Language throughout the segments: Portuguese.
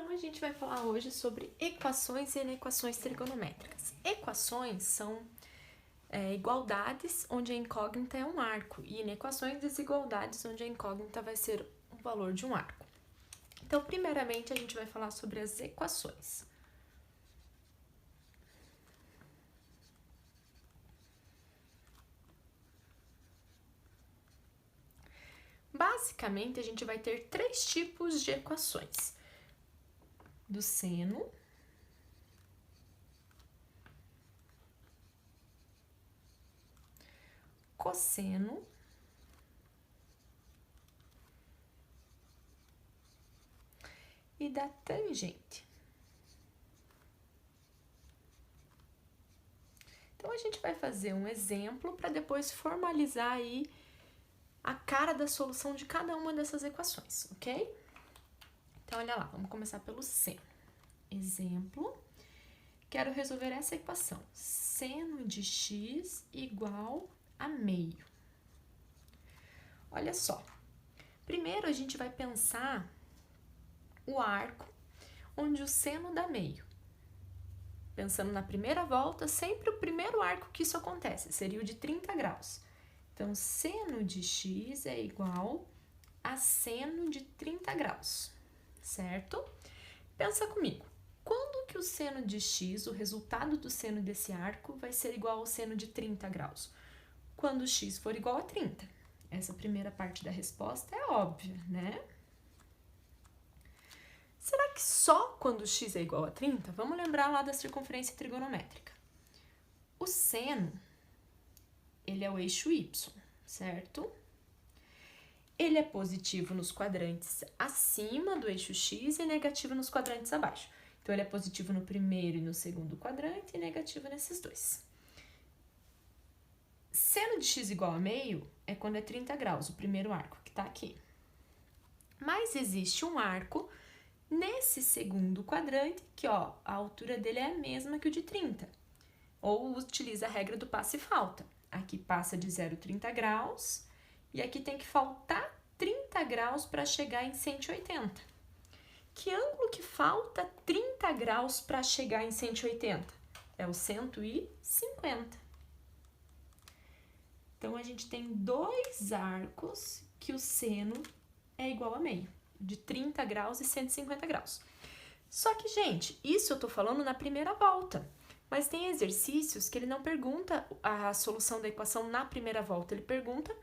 Então, a gente vai falar hoje sobre equações e inequações trigonométricas. Equações são igualdades onde a incógnita é um arco e inequações desigualdades onde a incógnita vai ser o valor de um arco. Então, primeiramente, a gente vai falar sobre as equações. Basicamente, a gente vai ter três tipos de equações: do seno, cosseno e da tangente. Então, a gente vai fazer um exemplo para depois formalizar aí a cara da solução de cada uma dessas equações, ok? Então, olha lá, vamos começar pelo seno. Exemplo, quero resolver essa equação. Seno de x igual a meio. Olha só, primeiro a gente vai pensar o arco onde o seno dá meio. Pensando na primeira volta, sempre o primeiro arco que isso acontece seria o de 30 graus. Então, seno de x é igual a seno de 30 graus, certo? Pensa comigo, quando que o seno de x, o resultado do seno desse arco, vai ser igual ao seno de 30 graus? Quando x for igual a 30. Essa primeira parte da resposta é óbvia, né? Será que só quando x é igual a 30? Vamos lembrar lá da circunferência trigonométrica. O seno, ele é o eixo y, certo? Ele é positivo nos quadrantes acima do eixo x e negativo nos quadrantes abaixo. Então, ele é positivo no primeiro e no segundo quadrante e negativo nesses dois. Seno de x igual a meio é quando é 30 graus, o primeiro arco que está aqui. Mas existe um arco nesse segundo quadrante que, ó, a altura dele é a mesma que o de 30. Ou utiliza a regra do passe e falta. Aqui passa de 0 a 30 graus e aqui tem que faltar 30 graus para chegar em 180. Que ângulo que falta 30 graus para chegar em 180? É o 150. Então, a gente tem dois arcos que o seno é igual a meio, de 30 graus e 150 graus. Só que, gente, isso eu tô falando na primeira volta. Mas tem exercícios que ele não pergunta a solução da equação na primeira volta, ele pergunta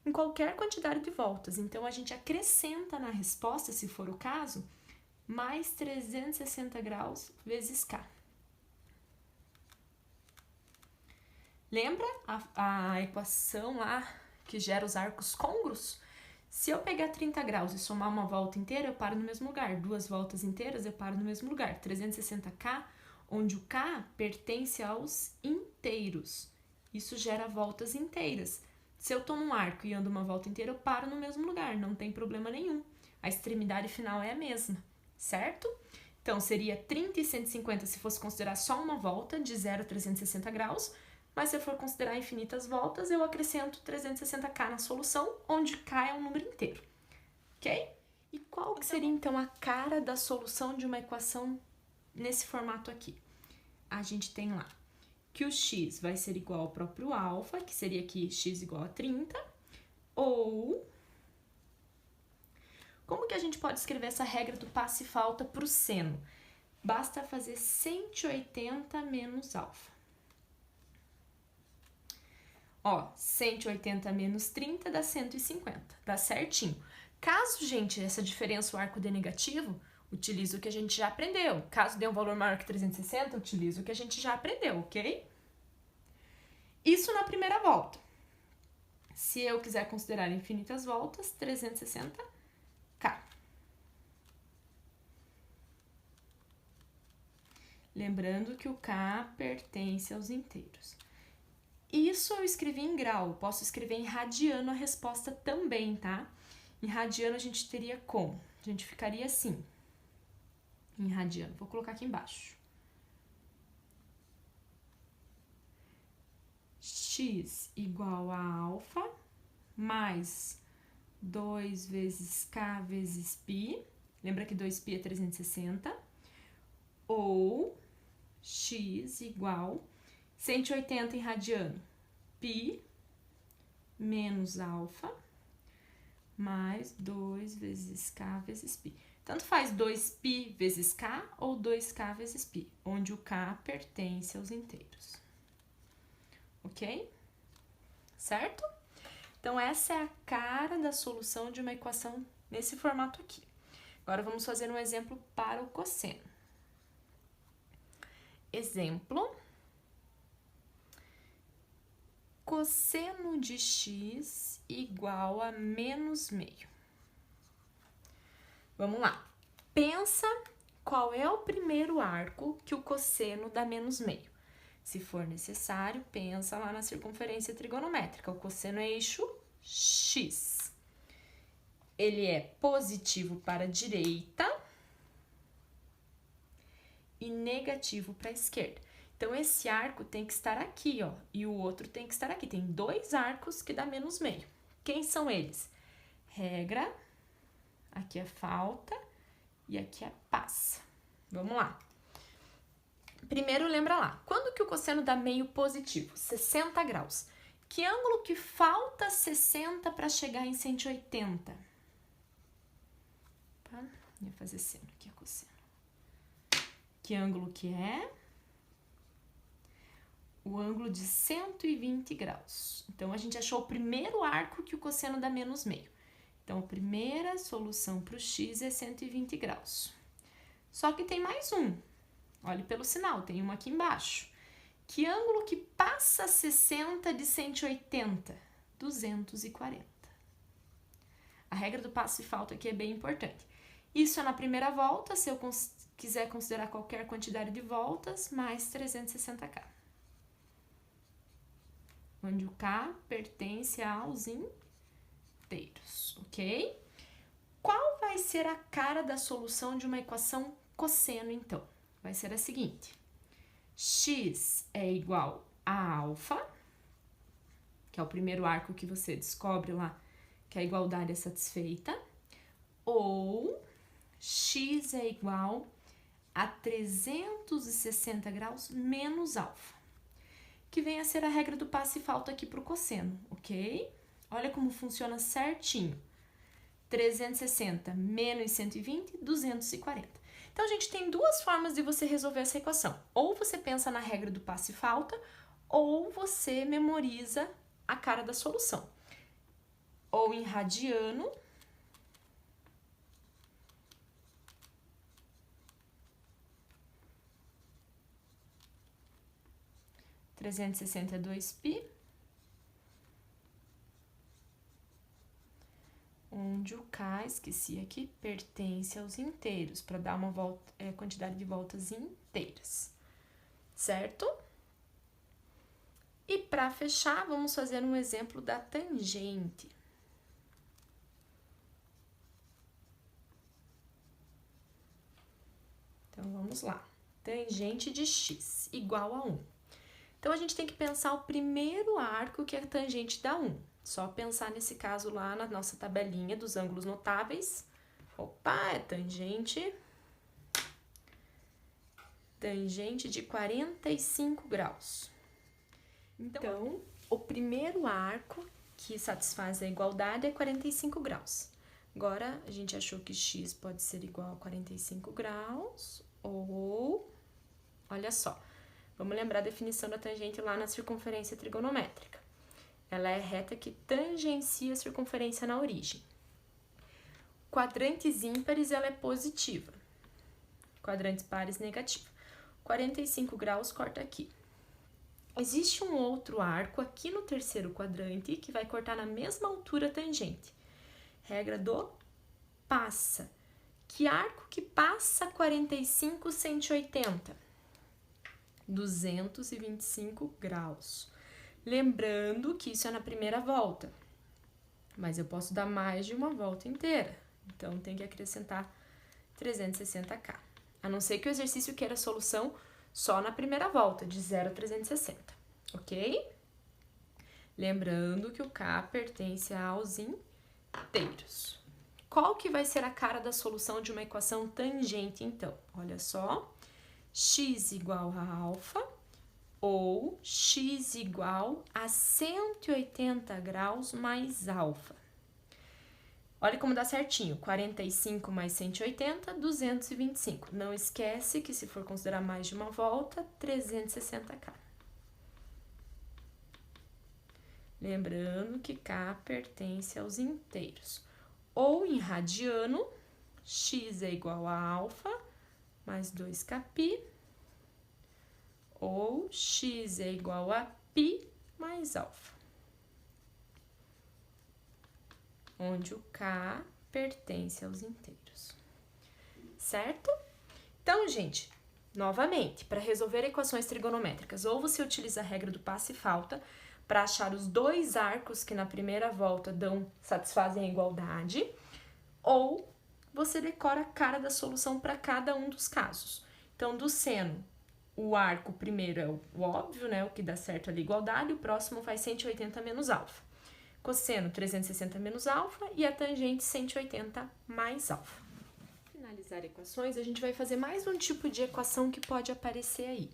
em qualquer quantidade de voltas. Então, a gente acrescenta na resposta, se for o caso, mais 360 graus vezes K. Lembra a equação lá que gera os arcos côngruos? Se eu pegar 30 graus e somar uma volta inteira, eu paro no mesmo lugar. Duas voltas inteiras, eu paro no mesmo lugar. 360K, onde o K pertence aos inteiros. Isso gera voltas inteiras. Se eu estou num arco e ando uma volta inteira, eu paro no mesmo lugar, não tem problema nenhum. A extremidade final é a mesma, certo? Então, seria 30 e 150 se fosse considerar só uma volta, de 0 a 360 graus. Mas se eu for considerar infinitas voltas, eu acrescento 360K na solução, onde K é um número inteiro, ok? E qual que seria, então, a cara da solução de uma equação nesse formato aqui? A gente tem lá que o x vai ser igual ao próprio alfa, que seria aqui x igual a 30, ou... Como que a gente pode escrever essa regra do passe e falta para o seno? Basta fazer 180 menos alfa. Ó, 180 menos 30 dá 150, dá certinho. Caso, gente, essa diferença, o arco dê negativo, utiliza o que a gente já aprendeu. Caso dê um valor maior que 360, utiliza o que a gente já aprendeu, ok? Isso na primeira volta. Se eu quiser considerar infinitas voltas, 360K. Lembrando que o K pertence aos inteiros. Isso eu escrevi em grau, posso escrever em radiano a resposta também, tá? Em radiano a gente teria como? A gente ficaria assim, em radiano. Vou colocar aqui embaixo. X igual a alfa mais 2 vezes K vezes π. Lembra que 2π é 360? Ou x igual 180 em radiano, π menos alfa mais 2 vezes k vezes π. Tanto faz 2π vezes k ou 2k vezes π, onde o k pertence aos inteiros. Ok? Certo? Então, essa é a cara da solução de uma equação nesse formato aqui. Agora, vamos fazer um exemplo para o cosseno. Exemplo. Cosseno de x igual a menos meio. Vamos lá. Pensa qual é o primeiro arco que o cosseno dá menos meio. Se for necessário, pensa lá na circunferência trigonométrica. O cosseno é eixo x. Ele é positivo para a direita e negativo para a esquerda. Então, esse arco tem que estar aqui, ó, e o outro tem que estar aqui. Tem dois arcos que dá menos meio. Quem são eles? Regra, aqui é falta e aqui é passa. Vamos lá. Primeiro, lembra lá, quando que o cosseno dá meio positivo? 60 graus. Que ângulo que falta 60 para chegar em 180? Tá? Ia fazer seno, aqui é cosseno. Que ângulo que é? O ângulo de 120 graus. Então, a gente achou o primeiro arco que o cosseno dá menos meio. Então, a primeira solução para o x é 120 graus. Só que tem mais um. Olhe pelo sinal, tem uma aqui embaixo. Que ângulo que passa 60 de 180? 240. A regra do passo e falta aqui é bem importante. Isso é na primeira volta, se eu quiser considerar qualquer quantidade de voltas, mais 360k. Onde o k pertence aos inteiros, ok? Qual vai ser a cara da solução de uma equação cosseno, então? Vai ser a seguinte. X é igual a alfa, que é o primeiro arco que você descobre lá, que a igualdade é satisfeita, ou x é igual a 360 graus menos alfa, que vem a ser a regra do passo e falta aqui para o cosseno, ok? Olha como funciona certinho. 360 menos 120, 240. Então, a gente tem duas formas de você resolver essa equação. Ou você pensa na regra do passo e falta, ou você memoriza a cara da solução. Ou em radiano, é 2π, onde o k, esqueci aqui, pertence aos inteiros, para dar uma quantidade de voltas inteiras, certo? E para fechar, vamos fazer um exemplo da tangente. Então, vamos lá. Tangente de x igual a 1. Então, a gente tem que pensar o primeiro arco que é a tangente da 1. Só pensar nesse caso lá na nossa tabelinha dos ângulos notáveis. Opa, é tangente de 45 graus. Então, o primeiro arco que satisfaz a igualdade é 45 graus. Agora, a gente achou que x pode ser igual a 45 graus ou... Olha só, vamos lembrar a definição da tangente lá na circunferência trigonométrica. Ela é reta que tangencia a circunferência na origem. Quadrantes ímpares, ela é positiva. Quadrantes pares, negativa. 45 graus, corta aqui. Existe um outro arco aqui no terceiro quadrante que vai cortar na mesma altura a tangente. Regra do passa. Que arco que passa 45, 180? 225 graus. Lembrando que isso é na primeira volta, mas eu posso dar mais de uma volta inteira, então tem que acrescentar 360k. A não ser que o exercício queira a solução só na primeira volta, de 0 a 360, ok? Lembrando que o k pertence aos inteiros. Qual que vai ser a cara da solução de uma equação tangente, então? Olha só, x igual a alfa ou x igual a 180 graus mais alfa. Olha como dá certinho, 45 mais 180, 225. Não esquece que se for considerar mais de uma volta, 360K. Lembrando que K pertence aos inteiros. Ou em radiano, x é igual a alfa mais 2kπ, ou x é igual a π mais alfa, onde o K pertence aos inteiros, certo? Então, gente, novamente, para resolver equações trigonométricas, ou você utiliza a regra do passe e falta para achar os dois arcos que na primeira volta satisfazem a igualdade, ou você decora a cara da solução para cada um dos casos. Então, do seno, o arco primeiro é o óbvio, né, o que dá certo ali, igualdade, o próximo faz 180 menos alfa. Cosseno, 360 menos alfa, e a tangente, 180 mais alfa. Para finalizar equações, a gente vai fazer mais um tipo de equação que pode aparecer aí,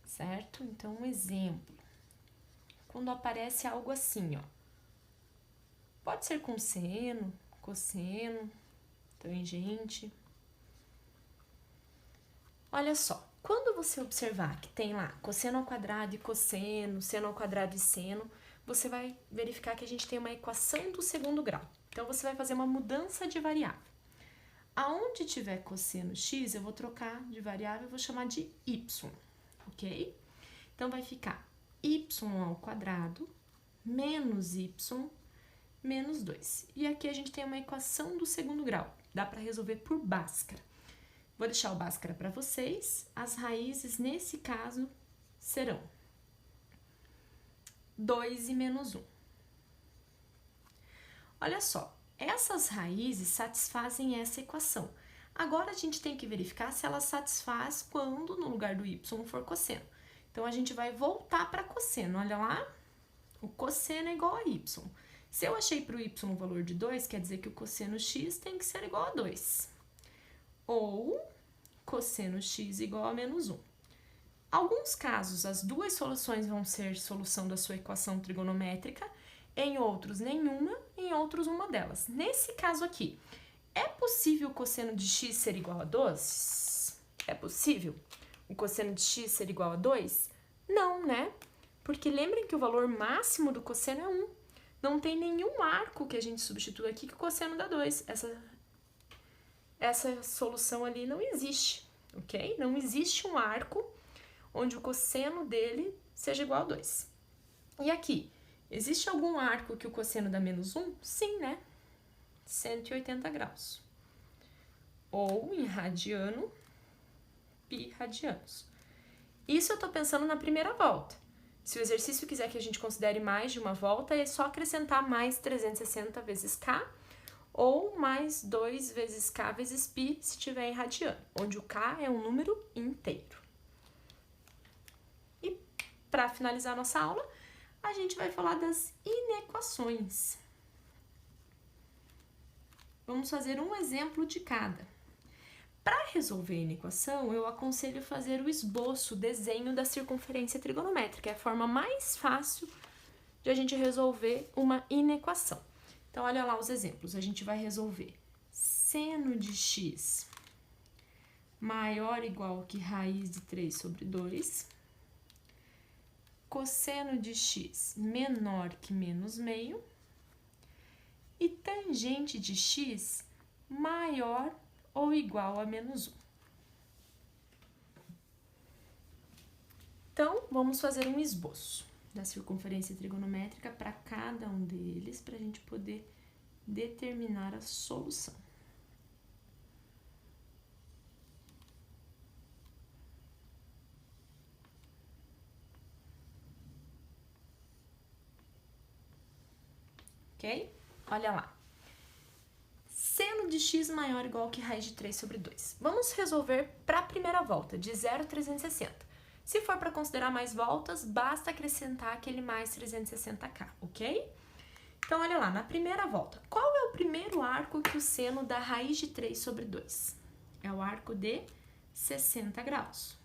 certo? Então, um exemplo. Quando aparece algo assim, ó. Pode ser com seno, cosseno, tangente. Olha só, quando você observar que tem lá cosseno ao quadrado e cosseno, seno ao quadrado e seno, você vai verificar que a gente tem uma equação do segundo grau. Então, você vai fazer uma mudança de variável. Aonde tiver cosseno x, eu vou trocar de variável, eu vou chamar de y, ok? Então, vai ficar y ao quadrado menos y menos 2. E aqui a gente tem uma equação do segundo grau. Dá para resolver por Bhaskara. Vou deixar o Bhaskara para vocês. As raízes, nesse caso, serão 2 e menos 1. Olha só, essas raízes satisfazem essa equação. Agora, a gente tem que verificar se ela satisfaz quando, no lugar do y, for cosseno. Então, a gente vai voltar para cosseno. Olha lá, o cosseno é igual a y. Se eu achei para o y um valor de 2, quer dizer que o cosseno x tem que ser igual a 2. Ou cosseno x igual a menos 1. Alguns casos, as duas soluções vão ser solução da sua equação trigonométrica, em outros nenhuma, em outros uma delas. Nesse caso aqui, é possível o cosseno de x ser igual a 2? É possível o cosseno de x ser igual a 2? Não, né? Porque lembrem que o valor máximo do cosseno é 1. Não tem nenhum arco que a gente substitua aqui que o cosseno dá 2. Essa solução ali não existe, ok? Não existe um arco onde o cosseno dele seja igual a 2. E aqui, existe algum arco que o cosseno dá menos 1? Sim, né? 180 graus. Ou em radiano, π radianos. Isso eu tô pensando na primeira volta. Se o exercício quiser que a gente considere mais de uma volta, é só acrescentar mais 360 vezes K, ou mais 2 vezes K vezes π, se tiver em radiano, onde o K é um número inteiro. E, para finalizar nossa aula, a gente vai falar das inequações. Vamos fazer um exemplo de cada. Para resolver a inequação, eu aconselho fazer o esboço, o desenho da circunferência trigonométrica. É a forma mais fácil de a gente resolver uma inequação. Então, olha lá os exemplos. A gente vai resolver seno de x maior ou igual que raiz de 3 sobre 2, cosseno de x menor que menos meio e tangente de x maior ou igual a menos 1. Então, vamos fazer um esboço da circunferência trigonométrica para cada um deles, para a gente poder determinar a solução. Ok? Olha lá. Seno de x maior ou igual que raiz de 3 sobre 2. Vamos resolver para a primeira volta, de 0 a 360. Se for para considerar mais voltas, basta acrescentar aquele mais 360K, ok? Então, olha lá, na primeira volta, qual é o o primeiro arco que o seno dá raiz de 3 sobre 2? É o arco de 60 graus.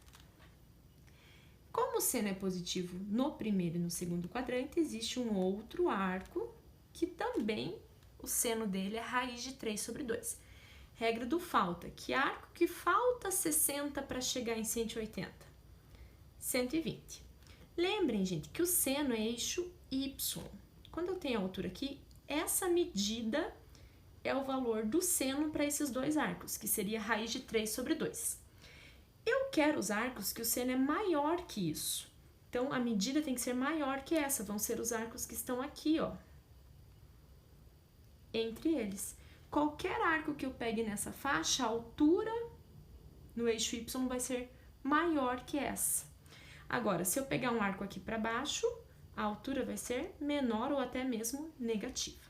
Como o seno é positivo no primeiro e no segundo quadrante, existe um outro arco que também o seno dele é raiz de 3 sobre 2. Regra do falta. Que arco que falta 60 para chegar em 180? 120. Lembrem, gente, que o seno é eixo Y. Quando eu tenho a altura aqui, essa medida é o valor do seno para esses dois arcos, que seria raiz de 3 sobre 2. Eu quero os arcos que o seno é maior que isso. Então, a medida tem que ser maior que essa. Vão ser os arcos que estão aqui, ó. Entre eles. Qualquer arco que eu pegue nessa faixa, a altura no eixo Y vai ser maior que essa. Agora, se eu pegar um arco aqui para baixo, a altura vai ser menor ou até mesmo negativa.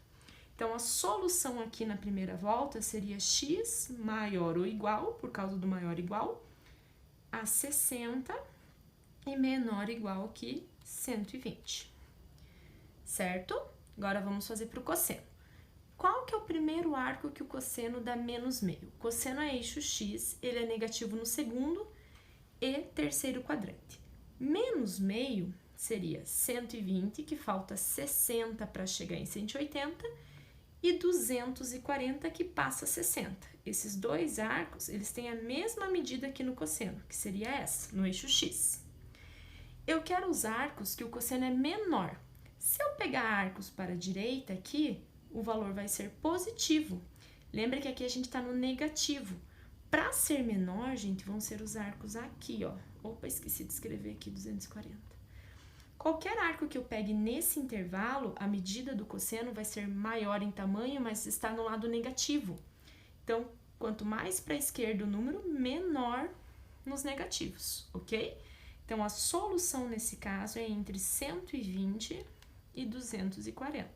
Então, a solução aqui na primeira volta seria x maior ou igual, por causa do maior igual, a 60 e menor ou igual que 120. Certo? Agora, vamos fazer para o cosseno. Qual que é o primeiro arco que o cosseno dá menos meio? O cosseno é eixo x, ele é negativo no segundo e terceiro quadrante. Menos meio seria 120, que falta 60 para chegar em 180, e 240, que passa 60. Esses dois arcos, eles têm a mesma medida aqui no cosseno, que seria essa, no eixo x. Eu quero os arcos que o cosseno é menor. Se eu pegar arcos para a direita aqui, o valor vai ser positivo. Lembra que aqui a gente está no negativo. Para ser menor, gente, vão ser os arcos aqui, ó. Opa, esqueci de escrever aqui 240. Qualquer arco que eu pegue nesse intervalo, a medida do cosseno vai ser maior em tamanho, mas está no lado negativo. Então, quanto mais para a esquerda o número, menor nos negativos, ok? Então, a solução nesse caso é entre 120 e 240.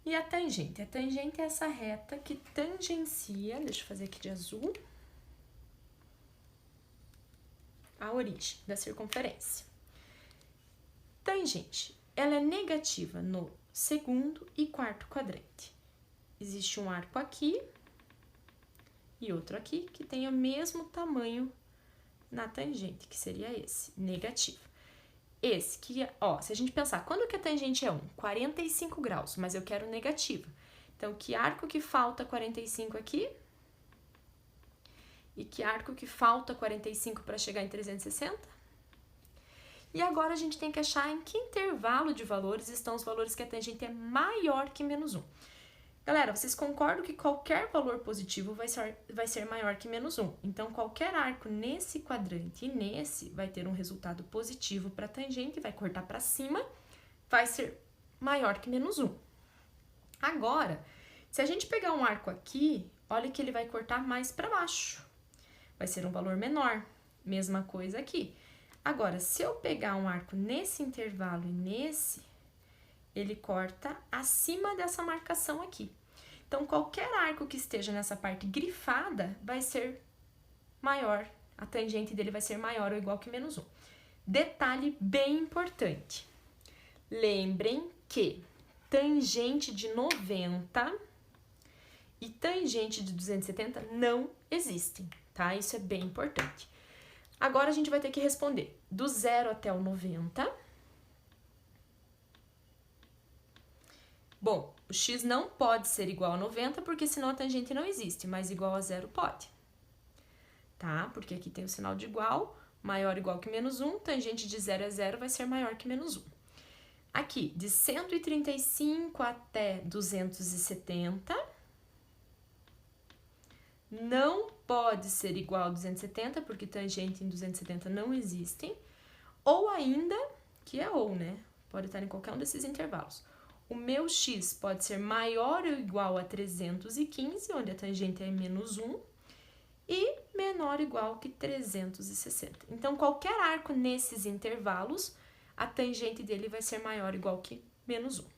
E a tangente? A tangente é essa reta que tangencia, deixa eu fazer aqui de azul, a origem da circunferência. Tangente, ela é negativa no segundo e quarto quadrante. Existe um arco aqui e outro aqui que tem o mesmo tamanho na tangente, que seria esse, negativo. Esse que, ó, se a gente pensar, quando que a tangente é 1? 45 graus, mas eu quero negativa. Então, que arco que falta 45 aqui? E que arco que falta 45 para chegar em 360? E agora a gente tem que achar em que intervalo de valores estão os valores que a tangente é maior que menos 1. Galera, vocês concordam que qualquer valor positivo vai ser maior que menos 1. Então, qualquer arco nesse quadrante e nesse vai ter um resultado positivo para a tangente, vai cortar para cima, vai ser maior que menos 1. Agora, se a gente pegar um arco aqui, olha que ele vai cortar mais para baixo. Vai ser um valor menor. Mesma coisa aqui. Agora, se eu pegar um arco nesse intervalo e nesse, ele corta acima dessa marcação aqui. Então, qualquer arco que esteja nessa parte grifada vai ser maior. A tangente dele vai ser maior ou igual que menos 1. Detalhe bem importante. Lembrem que tangente de 90 e tangente de 270 não existem, tá? Isso é bem importante. Agora, a gente vai ter que responder do 0 até o 90. Bom, o x não pode ser igual a 90, porque senão a tangente não existe, mas igual a 0 pode. Tá? Porque aqui tem o sinal de igual, maior ou igual que menos 1, tangente de 0 a 0 vai ser maior que menos 1. Aqui, de 135 até 270, não pode ser igual a 270, porque tangente em 270 não existem, ou ainda, que é ou, né? Pode estar em qualquer um desses intervalos. O meu x pode ser maior ou igual a 315, onde a tangente é menos 1, e menor ou igual que 360. Então, qualquer arco nesses intervalos, a tangente dele vai ser maior ou igual que menos 1.